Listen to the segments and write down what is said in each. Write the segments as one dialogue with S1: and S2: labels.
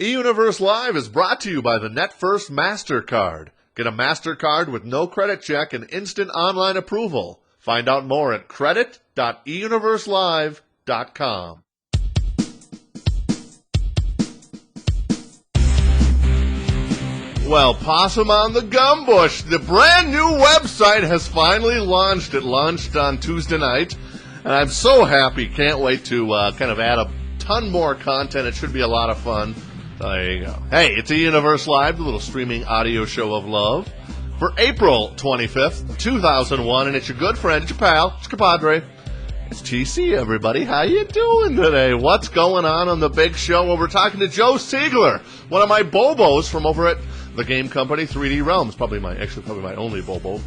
S1: eUniverse Live is brought to you by the NetFirst MasterCard. Get a MasterCard with no credit check and instant online approval. Find out more at credit.eUniverselive.com. Well, Possum on the Gumbush, the brand new website has finally launched. It launched on Tuesday night, and I'm so happy. Can't wait to kind of add a ton more content. It should be a lot of fun. There you go. Hey, it's eUniverse Live, the little streaming audio show of love, for April 25th, 2001, and it's your good friend, it's your pal, it's your compadre. It's TC, everybody. How you doing today? What's going on the big show? Well, we're talking to Joe Seagler, one of my bobos from over at the game company 3D Realms. Probably my only bobo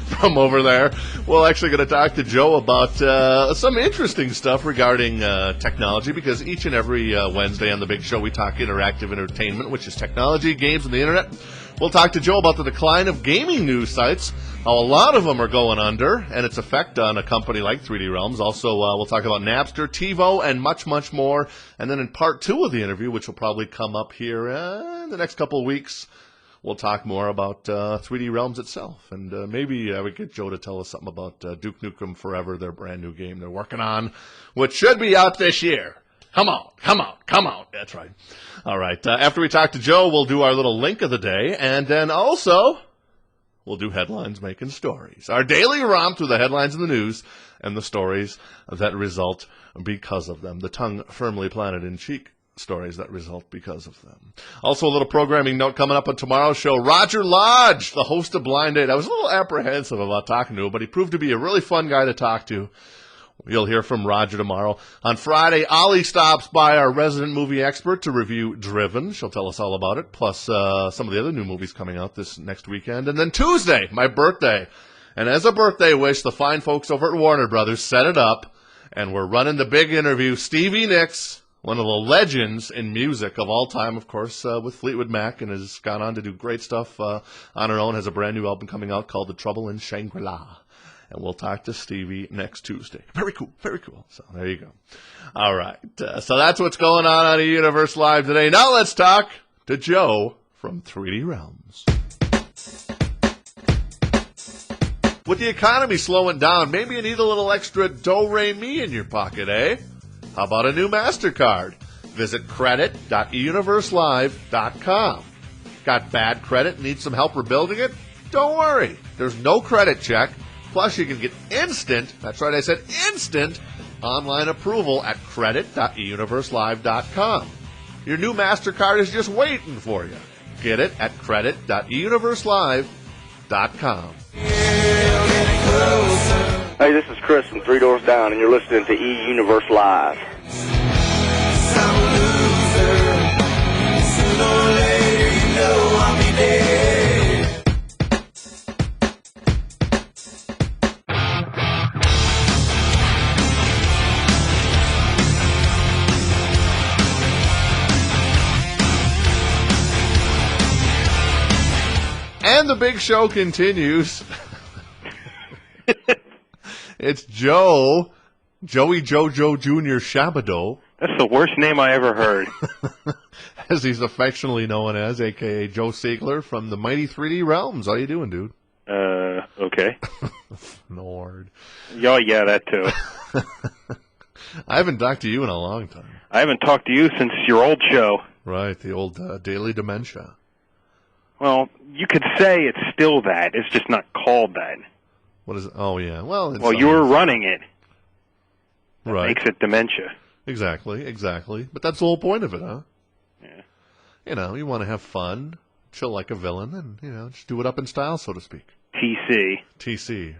S1: from over there. We're actually going to talk to Joe about some interesting stuff regarding technology, because each and every Wednesday on the big show we talk interactive entertainment, which is technology, games, and the internet. We'll talk to Joe about the decline of gaming news sites, how a lot of them are going under, and its effect on a company like 3D Realms. Also, we'll talk about Napster, TiVo, and much, much more. And then in part 2 of the interview, which will probably come up here in the next couple of weeks, we'll talk more about 3D Realms itself. And maybe we get Joe to tell us something about Duke Nukem Forever, their brand new game they're working on, which should be out this year. Come on. That's right. All right. After we talk to Joe, we'll do our little link of the day, and then also we'll do Headlines Making Stories, our daily romp through the headlines in the news and the stories that result because of them, the tongue firmly planted in cheek stories that result because of them. Also, a little programming note coming up on tomorrow's show. Roger Lodge, the host of Blind Date. I was a little apprehensive about talking to him, but he proved to be a really fun guy to talk to. You'll hear from Roger tomorrow. On Friday, Ollie stops by, our resident movie expert, to review Driven. She'll tell us all about it, plus some of the other new movies coming out this next weekend. And then Tuesday, my birthday. And as a birthday wish, the fine folks over at Warner Brothers set it up, and we're running the big interview. Stevie Nicks, one of the legends in music of all time, of course, with Fleetwood Mac, and has gone on to do great stuff on her own, has a brand new album coming out called The Trouble in Shangri-La. And we'll talk to Stevie next Tuesday. Very cool, very cool. So there you go. All right. So that's what's going on eUniverse Live today. Now let's talk to Joe from 3D Realms. With the economy slowing down, maybe you need a little extra do-re-mi in your pocket, eh? How about a new MasterCard? Visit credit.eUniverselive.com. Got bad credit? Need some help rebuilding it? Don't worry. There's no credit check. Plus, you can get instant, that's right, I said instant, online approval at credit.eUniverselive.com. Your new MasterCard is just waiting for you. Get it at credit.eUniverselive.com.
S2: Hey, this is Chris from Three Doors Down, and you're listening to eUniverse Live.
S1: And the big show continues. It's Joey Jojo Jr. Shabado.
S3: That's the worst name I ever heard.
S1: As he's affectionately known as, a.k.a. Joe Seagler from the mighty 3D Realms. How you doing, dude?
S3: Okay.
S1: Nord.
S3: Yeah, that too.
S1: I haven't talked to you in a long time.
S3: I haven't talked to you since your old show.
S1: Right, the old Daily Dementia.
S3: Well, you could say it's still that. It's just not called that.
S1: What is it? Oh, yeah. Well,
S3: you were running it. That
S1: right.
S3: makes it dementia.
S1: Exactly. But that's the whole point of it, huh?
S3: Yeah.
S1: You know, you want to have fun, chill like a villain, and, just do it up in style, so to speak. TC.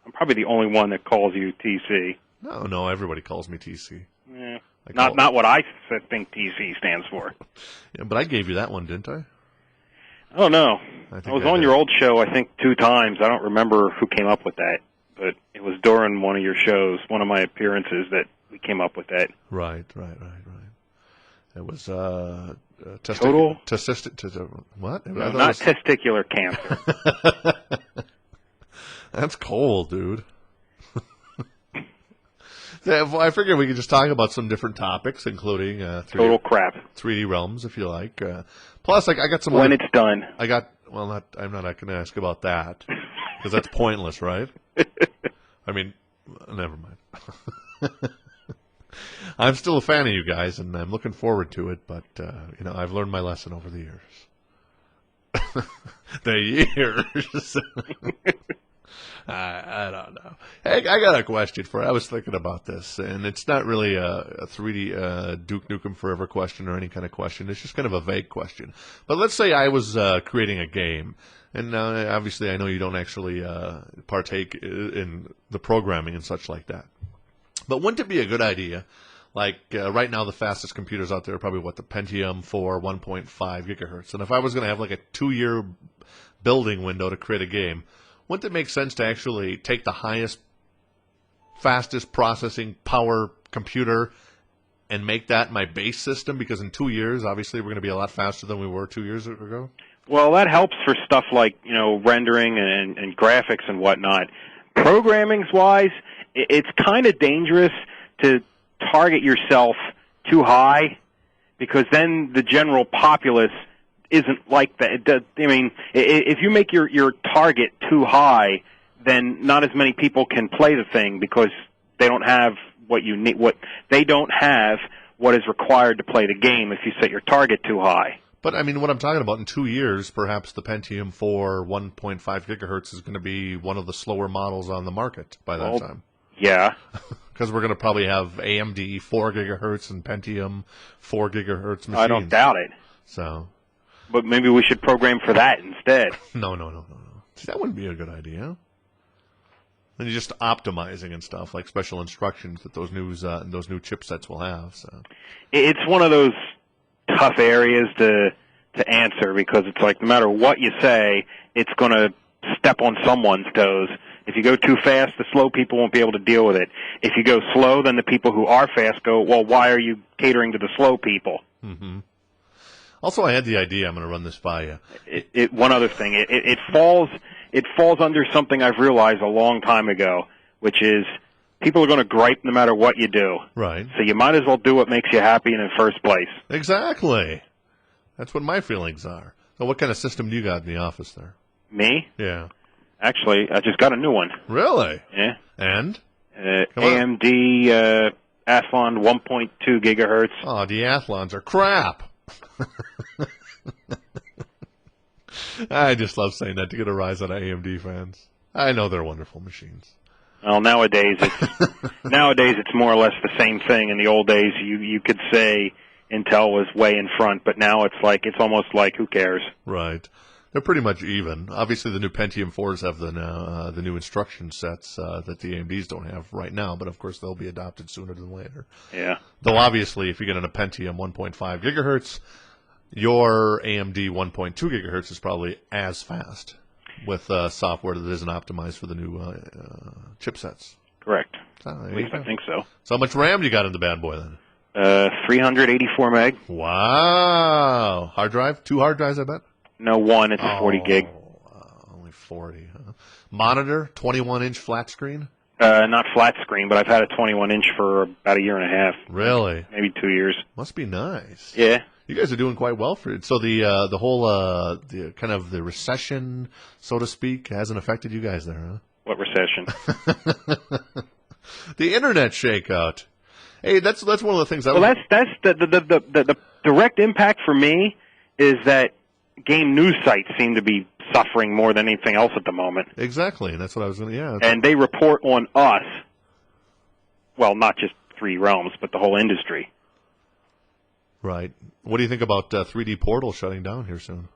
S3: I'm probably the only one that calls you TC.
S1: No, everybody calls me TC.
S3: Yeah. Not what I think TC stands for.
S1: Yeah, but I gave you that one, didn't I?
S3: Oh, no. I was on
S1: did.
S3: your old show, I think, 2 times. I don't remember who came up with that, but it was during one of your shows, one of my appearances, that we came up with that.
S1: Right. It was
S3: total?
S1: What?
S3: No, not testicular cancer.
S1: That's cold, dude. I figured we could just talk about some different topics, including
S3: Total crap.
S1: 3D realms, if you like. Plus, I got some.
S3: When it's done.
S1: I'm not going to ask about that because that's pointless, right? I mean, never mind. I'm still a fan of you guys, and I'm looking forward to it. But I've learned my lesson over the years. The years. I don't know. Hey, I got a question for you. I was thinking about this, and it's not really a 3D Duke Nukem Forever question or any kind of question. It's just kind of a vague question. But let's say I was creating a game, and obviously I know you don't actually partake in the programming and such like that. But wouldn't it be a good idea, like right now the fastest computers out there are probably, the Pentium 4, 1.5 gigahertz. And if I was going to have like a 2-year building window to create a game, wouldn't it make sense to actually take the highest, fastest processing power computer and make that my base system? Because in 2 years, obviously, we're going to be a lot faster than we were 2 years ago.
S3: Well, that helps for stuff like, rendering and graphics and whatnot. Programming-wise, it's kind of dangerous to target yourself too high, because then the general populace isn't like that. If you make your target too high, then not as many people can play the thing because they don't have what you need. They don't have what is required to play the game if you set your target too high.
S1: But what I'm talking about, in 2 years, perhaps the Pentium 4 1.5 gigahertz is going to be one of the slower models on the market by that time.
S3: Yeah.
S1: Because we're going to probably have AMD 4 gigahertz and Pentium 4 gigahertz machines.
S3: I don't doubt it.
S1: So.
S3: But maybe we should program for that instead.
S1: No. See, that wouldn't be a good idea. Then you're just optimizing and stuff, like special instructions that those new chipsets will have. So.
S3: It's one of those tough areas to answer, because it's like no matter what you say, it's going to step on someone's toes. If you go too fast, the slow people won't be able to deal with it. If you go slow, then the people who are fast go, well, why are you catering to the slow people?
S1: Mm-hmm. Also, I had the idea. I'm going to run this by you.
S3: One other thing, it falls under something I've realized a long time ago, which is people are going to gripe no matter what you do.
S1: Right.
S3: So you might as well do what makes you happy in the first place.
S1: Exactly. That's what my feelings are. So what kind of system do you got in the office there?
S3: Me?
S1: Yeah.
S3: Actually, I just got a new one.
S1: Really?
S3: Yeah.
S1: And?
S3: AMD Athlon 1.2 gigahertz.
S1: Oh, the Athlons are crap. I just love saying that to get a rise out of AMD fans. I know they're wonderful machines.
S3: Well, nowadays it's more or less the same thing. In the old days, you could say Intel was way in front, but now it's almost like who cares?
S1: Right. They're pretty much even. Obviously, the new Pentium 4s have the new instruction sets that the AMDs don't have right now, but of course they'll be adopted sooner than later.
S3: Yeah.
S1: Though obviously, if you get on a Pentium 1.5 gigahertz, your AMD 1.2 gigahertz is probably as fast with software that isn't optimized for the new chipsets.
S3: Correct.
S1: At
S3: least I think so.
S1: So how much RAM you got in the bad boy then?
S3: 384 meg.
S1: Wow. Hard drive? 2 hard drives, I bet?
S3: No, one. It's a 40 gig.
S1: Only 40, huh? Monitor, 21-inch flat screen?
S3: Not flat screen, but I've had a 21-inch for about a year and a half.
S1: Really?
S3: Maybe 2 years.
S1: Must be nice.
S3: Yeah.
S1: You guys are doing quite well for it. So the whole the kind of the recession, so to speak, hasn't affected you guys there, huh?
S3: What recession?
S1: The internet shakeout. Hey, that's one of the things.
S3: That's the direct impact for me is that game news sites seem to be suffering more than anything else at the moment.
S1: Exactly, and that's what I was going to. Yeah.
S3: And they report on us. Well, not just 3D Realms, but the whole industry.
S1: Right. What do you think about 3D Portal shutting down here soon?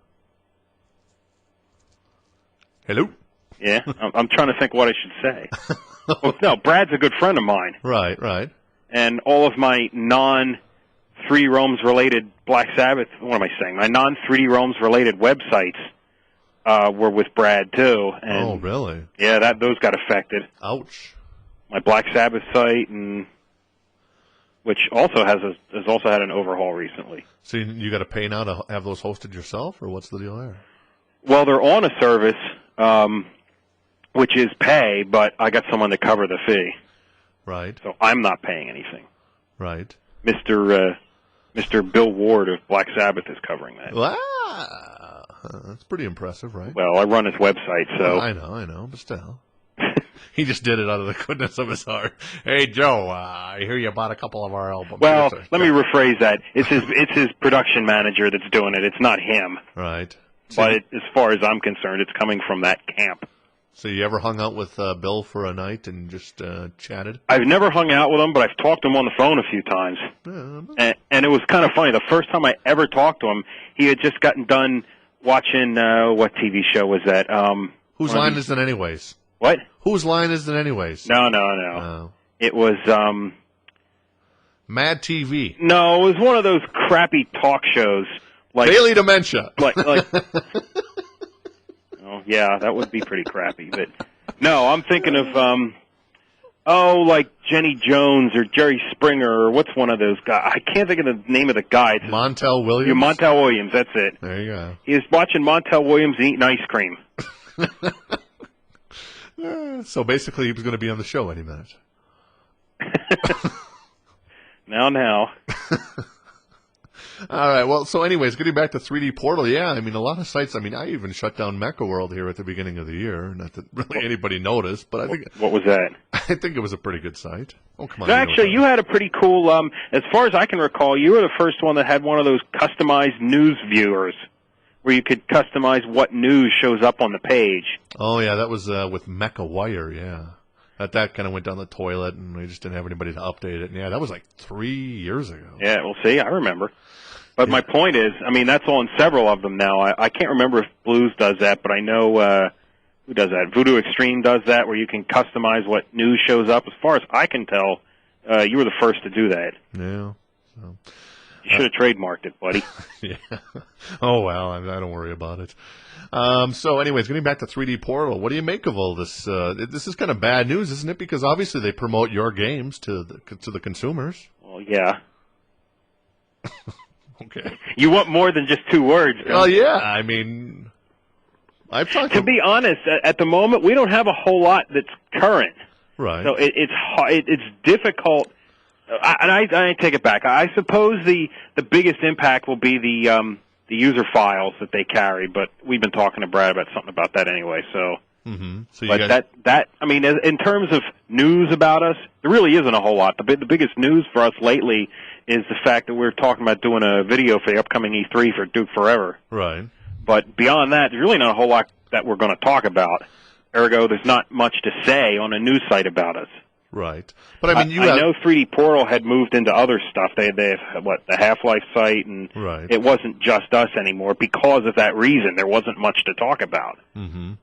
S1: Hello?
S3: Yeah, I'm trying to think what I should say. Well, no, Brad's a good friend of mine.
S1: Right.
S3: And all of my non-3D Realms related Black Sabbath, what am I saying? My non-3D Realms related websites were with Brad too. And
S1: oh, really?
S3: Yeah, those got affected.
S1: Ouch.
S3: My Black Sabbath site, and which also has also had an overhaul recently.
S1: So you got to pay now to have those hosted yourself, or what's the deal there?
S3: Well, they're on a service, which is pay, but I got someone to cover the fee.
S1: Right.
S3: So I'm not paying anything.
S1: Right.
S3: Mr. Bill Ward of Black Sabbath is covering that.
S1: Wow. That's pretty impressive, right?
S3: Well, I run his website, so...
S1: I know, but still. He just did it out of the goodness of his heart. Hey, Joe, I hear you bought a couple of our albums.
S3: Well, let me rephrase that. It's his production manager that's doing it. It's not him.
S1: Right.
S3: But as far as I'm concerned, it's coming from that camp.
S1: So you ever hung out with Bill for a night and just chatted?
S3: I've never hung out with him, but I've talked to him on the phone a few times. And it was kind of funny. The first time I ever talked to him, he had just gotten done watching, what TV show was that?
S1: Whose Line Is It Anyways?
S3: What?
S1: Whose Line Is It Anyways?
S3: No.
S1: Oh.
S3: It was,
S1: Mad TV.
S3: No, it was one of those crappy talk shows. Like
S1: Daily Dementia.
S3: Like oh, yeah, that would be pretty crappy. But no, I'm thinking of, like Jenny Jones or Jerry Springer or what's one of those guys. I can't think of the name of the guy.
S1: Montel Williams?
S3: Yeah, Montel Williams, that's it.
S1: There you go.
S3: He was watching Montel Williams eating ice cream.
S1: So basically he was going to be on the show any minute.
S3: Now.
S1: All right. Well, so anyways, getting back to 3D Portal, yeah, I mean, a lot of sites, I even shut down Mecha World here at the beginning of the year. Not that really anybody noticed, but I think...
S3: What was that?
S1: I think it was a pretty good site. Oh, come on.
S3: No, actually, you had a pretty cool, as far as I can recall, you were the first one that had one of those customized news viewers where you could customize what news shows up on the page.
S1: Oh, yeah, that was with Mecha Wire, yeah. That kind of went down the toilet, and we just didn't have anybody to update it. And yeah, that was like 3 years ago.
S3: Yeah, well, see, I remember. But my point is, that's on several of them now. I can't remember if Blues does that, but I know who does that. Voodoo Extreme does that, where you can customize what news shows up. As far as I can tell, you were the first to do that.
S1: Yeah. So,
S3: you should have trademarked it, buddy.
S1: Yeah. Oh, well, I don't worry about it. So anyways, getting back to 3D Portal, what do you make of all this? This is kind of bad news, isn't it? Because obviously they promote your games to the consumers.
S3: Well, yeah.
S1: Okay.
S3: You want more than just 2 words.
S1: Well, yeah. I've talked
S3: to be honest, at the moment, we don't have a whole lot that's current.
S1: Right.
S3: So it's difficult. I take it back. I suppose the biggest impact will be the user files that they carry, but we've been talking to Brad about something about that anyway. So,
S1: so
S3: but in terms of news about us, there really isn't a whole lot. The biggest news for us lately is the fact that we're talking about doing a video for the upcoming E3 for Duke Forever.
S1: Right.
S3: But beyond that, there's really not a whole lot that we're going to talk about. Ergo, there's not much to say on a news site about us.
S1: Right. But
S3: I know 3D Portal had moved into other stuff. They have the Half-Life site, and
S1: right.
S3: It wasn't just us anymore because of that reason. There wasn't much to talk about.
S1: Mm-hmm.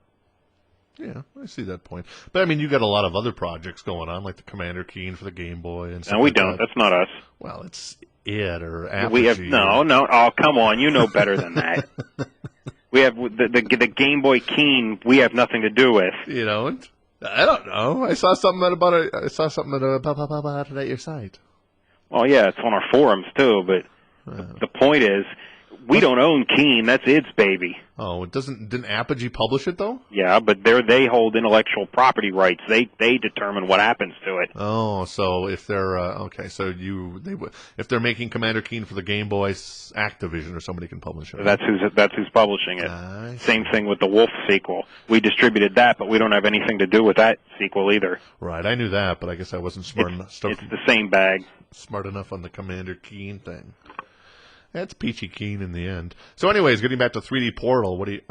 S1: Yeah, I see that point. But you got a lot of other projects going on, like the Commander Keen for the Game Boy and stuff.
S3: No, we
S1: like
S3: don't. That's not us.
S1: Well, it's it or Apogee.
S3: We have no. Oh, come on. You know better than that. We have the Game Boy Keen. We have nothing to do with.
S1: I don't know. I saw something about it at your site.
S3: Well, yeah, it's on our forums too. But the point is, we don't own Keen. That's its baby.
S1: Oh, didn't Apogee publish it though?
S3: Yeah, but they hold intellectual property rights. They determine what happens to it.
S1: Oh, so if they're if they're making Commander Keen for the Game Boy, Activision or somebody can publish it.
S3: That's who's publishing it. Same thing with the Wolf sequel. We distributed that, but we don't have anything to do with that sequel either.
S1: Right, I knew that, but I guess I wasn't smart enough.
S3: It's the same bag.
S1: Smart enough on the Commander Keen thing. That's peachy keen in the end. So anyways, getting back to 3D Portal, what do you...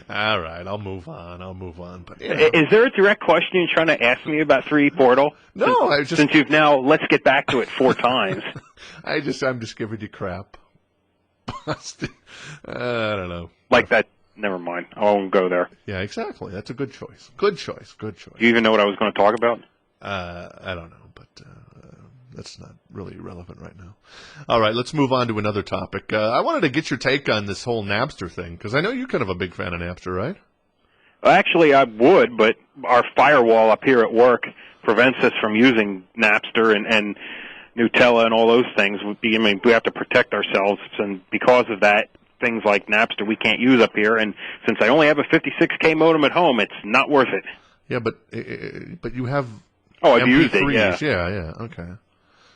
S1: All right, I'll move on. But
S3: Is there a direct question you're trying to ask me about 3D Portal?
S1: No,
S3: since you've now, let's get back to it 4 times.
S1: I'm just giving you crap. I don't know.
S3: Like that, never mind. I won't go there.
S1: Yeah, exactly. That's a good choice. Good choice.
S3: Do you even know what I was going to talk about?
S1: I don't know, but... that's not really relevant right now. All right, let's move on to another topic. I wanted to get your take on this whole Napster thing, because I know you're kind of a big fan of Napster, right?
S3: Actually, I would, but our firewall up here at work prevents us from using Napster and Nutella and all those things. We have to protect ourselves, and because of that, things like Napster we can't use up here. And since I only have a 56K modem at home, it's not worth it.
S1: Yeah, but you have
S3: I've used it,
S1: MP3s. Yeah, okay.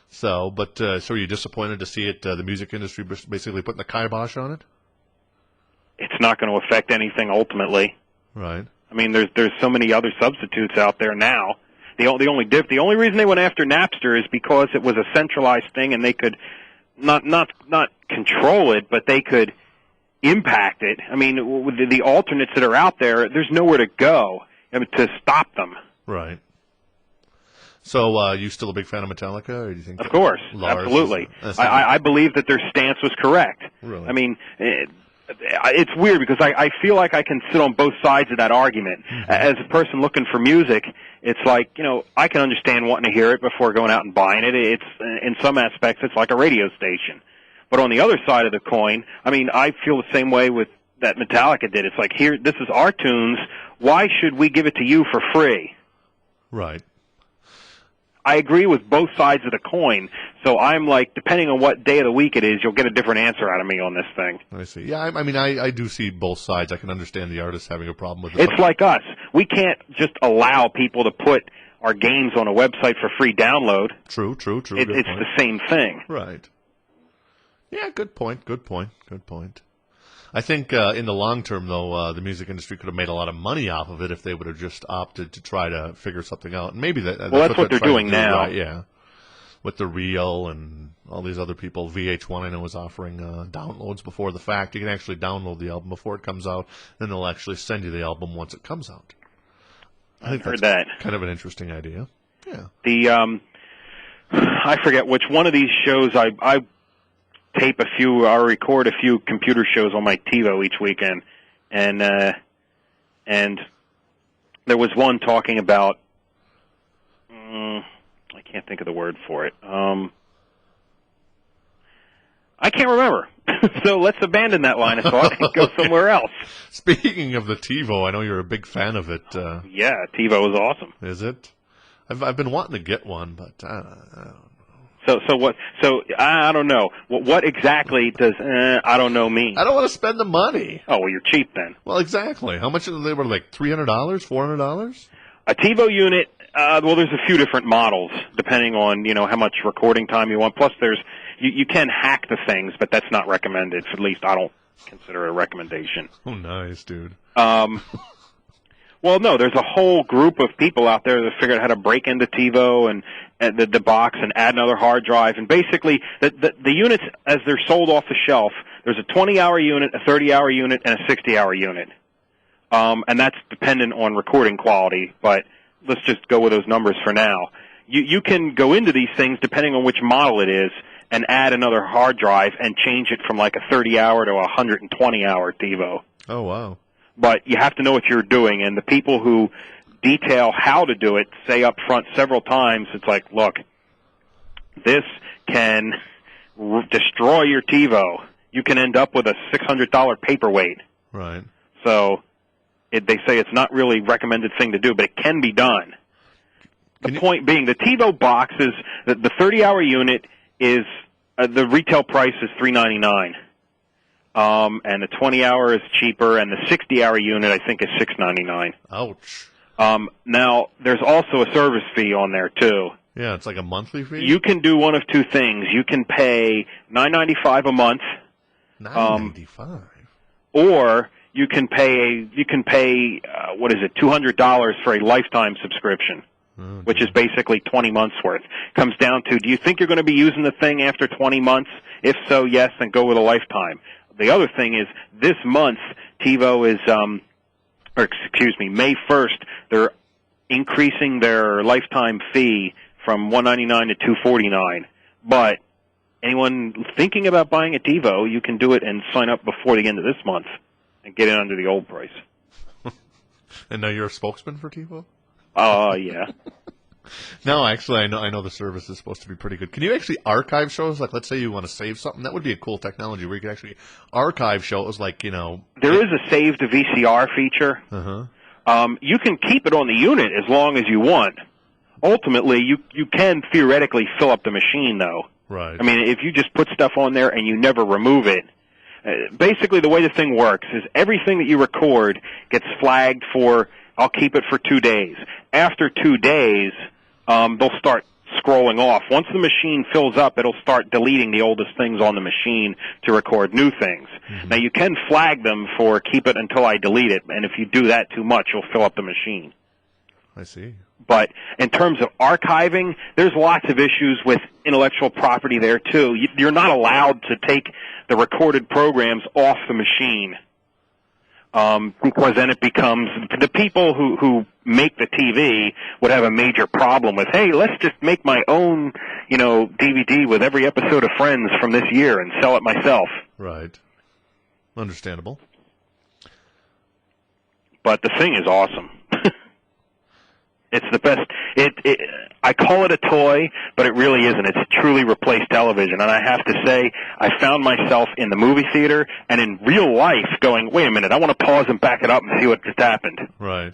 S1: So, so are you disappointed to see it? The music industry basically putting the kibosh on it.
S3: It's not going to affect anything ultimately.
S1: Right.
S3: I mean, there's so many other substitutes out there now. The only reason they went after Napster is because it was a centralized thing, and they could not control it, but they could impact it. I mean, with the alternates that are out there, there's nowhere to go to stop them.
S1: Right. So, you still a big fan of Metallica, or do you think?
S3: Of course,
S1: Lars
S3: absolutely. I believe that their stance was correct.
S1: Really?
S3: I mean, it's weird because I feel like I can sit on both sides of that argument.
S1: Mm-hmm.
S3: As a person looking for music, it's like, I can understand wanting to hear it before going out and buying it. It's in some aspects, it's like a radio station. But on the other side of the coin, I mean, I feel the same way with that Metallica did. It's like, here, this is our tunes. Why should we give it to you for free?
S1: Right.
S3: I agree with both sides of the coin, so I'm like, depending on what day of the week it is, you'll get a different answer out of me on this thing.
S1: I see. Yeah, I mean, I do see both sides. I can understand the artist having a problem with it.
S3: It's like us. We can't just allow people to put our games on a website for free download.
S1: True.
S3: It's the same thing.
S1: Right. Yeah, good point. I think in the long term, though, the music industry could have made a lot of money off of it if they would have just opted to try to figure something out. And maybe that's
S3: what they're doing now.
S1: Right, yeah, with the Reel and all these other people. VH1, I know, is offering downloads before the fact. You can actually download the album before it comes out, then they'll actually send you the album once it comes out. I think
S3: heard
S1: that's
S3: that.
S1: kind of an interesting idea. Yeah.
S3: I forget which one of these shows I tape or record a few computer shows on my TiVo each weekend, and there was one talking about I can't think of the word for it. I can't remember. So let's abandon that line of thought and go somewhere else.
S1: Speaking of the TiVo, I know you're a big fan of it.
S3: Yeah, TiVo is awesome.
S1: Is it? I've been wanting to get one, but I don't know.
S3: So what? So I don't know. What exactly does I don't know mean?
S1: I don't want to spend the money.
S3: Oh, well, you're cheap then.
S1: Well, exactly. How much they were, like $300, $400?
S3: A TiVo unit. Well, there's a few different models depending on how much recording time you want. Plus, you can hack the things, but that's not recommended. At least I don't consider it a recommendation.
S1: Oh, nice, dude.
S3: Well, no, there's a whole group of people out there that figured out how to break into TiVo and the box and add another hard drive. And basically, the units, as they're sold off the shelf, there's a 20-hour unit, a 30-hour unit, and a 60-hour unit. And that's dependent on recording quality, but let's just go with those numbers for now. You can go into these things, depending on which model it is, and add another hard drive and change it from like a 30-hour to a 120-hour TiVo.
S1: Oh, wow.
S3: But you have to know what you're doing, and the people who detail how to do it say up front several times, it's like, look, this can destroy your TiVo. You can end up with a $600 paperweight.
S1: Right.
S3: So they say it's not really a recommended thing to do, but it can be done. The point being, the TiVo box is, the 30-hour unit is, the retail price is $399. And the 20-hour is cheaper, and the 60-hour unit, I think, is $699.
S1: Ouch.
S3: Now, there's also a service fee on there, too.
S1: Yeah, it's like a monthly fee?
S3: You can do one of two things. You can pay $9.95 a month.
S1: $9.95?
S3: Or you can pay, $200 for a lifetime subscription, which is basically 20 months worth. Comes down to, do you think you're going to be using the thing after 20 months? If so, yes, then go with a lifetime. The other thing is, this month, TiVo is, May 1st, they're increasing their lifetime fee from $199 to $249. But anyone thinking about buying a TiVo, you can do it and sign up before the end of this month and get it under the old price.
S1: And now you're a spokesman for TiVo?
S3: Yeah.
S1: No, actually, I know the service is supposed to be pretty good. Can you actually archive shows? Like, let's say you want to save something. That would be a cool technology where you could actually archive shows, like,
S3: There is a save to VCR feature. You can keep it on the unit as long as you want. Ultimately, you can theoretically fill up the machine, though.
S1: Right.
S3: I mean, if you just put stuff on there and you never remove it, basically the way the thing works is everything that you record gets flagged for I'll keep it for 2 days. After 2 days, they'll start scrolling off. Once the machine fills up, it'll start deleting the oldest things on the machine to record new things. Mm-hmm. Now, you can flag them for keep it until I delete it, and if you do that too much, you'll fill up the machine.
S1: I see.
S3: But in terms of archiving, there's lots of issues with intellectual property there, too. You're not allowed to take the recorded programs off the machine. Because then it becomes, the people who make the TV would have a major problem with, hey, let's just make my own, DVD with every episode of Friends from this year and sell it myself.
S1: Right. Understandable.
S3: But the thing is awesome. It's the best. I call it a toy, but it really isn't. It's truly replaced television. And I have to say, I found myself in the movie theater and in real life going, wait a minute, I want to pause and back it up and see what just happened.
S1: Right.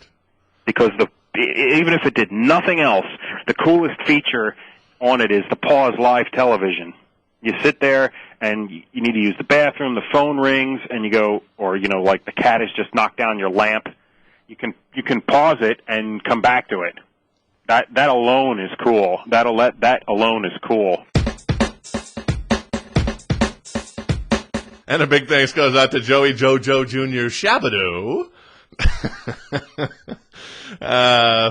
S3: Because even if it did nothing else, the coolest feature on it is the pause live television. You sit there and you need to use the bathroom, the phone rings, and you go, or, like the cat has just knocked down your lamp. You can pause it and come back to it. That alone is cool. That alone is cool.
S1: And a big thanks goes out to Joey Jojo Jr. Shabadoo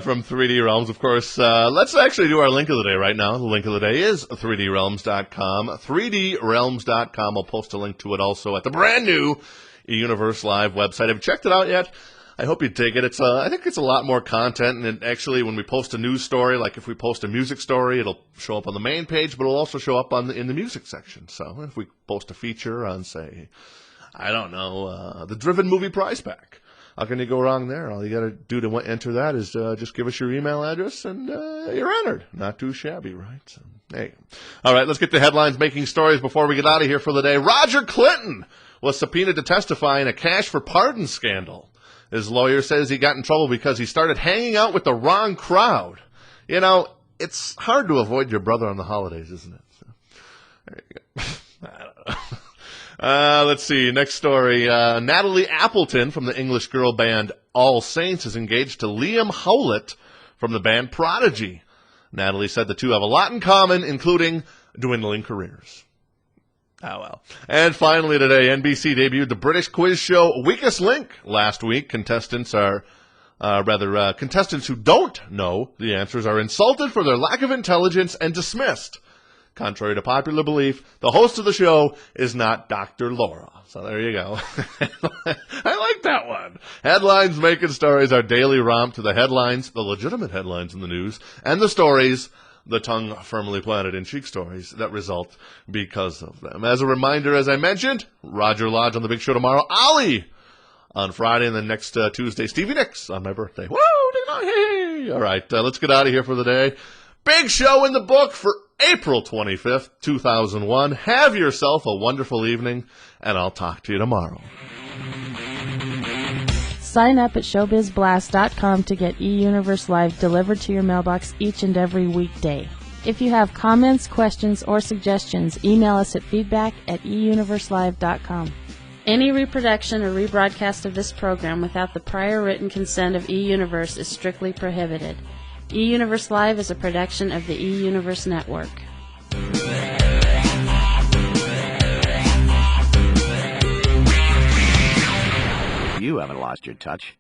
S1: from 3D Realms, of course. Let's actually do our link of the day right now. The link of the day is 3drealms.com. 3drealms.com. I'll post a link to it also at the brand new eUniverse Live website. Have you checked it out yet? I hope you dig it. I think it's a lot more content, and it actually, when we post a news story, like if we post a music story, it'll show up on the main page, but it'll also show up in the music section. So if we post a feature on, say, I don't know, the Driven Movie Prize Pack, how can you go wrong there? All you got to do to enter that is just give us your email address, and you're entered. Not too shabby, right? So, hey, all right, let's get to headlines making stories before we get out of here for the day. Roger Clinton was subpoenaed to testify in a cash for pardon scandal. His lawyer says he got in trouble because he started hanging out with the wrong crowd. It's hard to avoid your brother on the holidays, isn't it? So, there you go. I don't know. Let's see. Next story. Natalie Appleton from the English girl band All Saints is engaged to Liam Howlett from the band Prodigy. Natalie said the two have a lot in common, including dwindling careers. Oh, well. And finally today, NBC debuted the British quiz show Weakest Link last week. Contestants who don't know the answers are insulted for their lack of intelligence and dismissed. Contrary to popular belief, the host of the show is not Dr. Laura. So there you go. I like that one. Headlines making stories, our daily romp to the headlines, the legitimate headlines in the news, and the stories, the tongue firmly planted in cheek stories that result because of them. As a reminder, as I mentioned, Roger Lodge on the Big Show tomorrow, Ollie on Friday, and then next Tuesday, Stevie Nicks on my birthday. Woo! Hey! All right, let's get out of here for the day. Big Show in the book for April 25th, 2001. Have yourself a wonderful evening, and I'll talk to you tomorrow.
S4: Sign up at showbizblast.com to get eUniverse Live delivered to your mailbox each and every weekday. If you have comments, questions, or suggestions, email us at feedback@eUniverselive.com. Any reproduction or rebroadcast of this program without the prior written consent of eUniverse is strictly prohibited. eUniverse Live is a production of the eUniverse Network.
S5: You haven't lost your touch.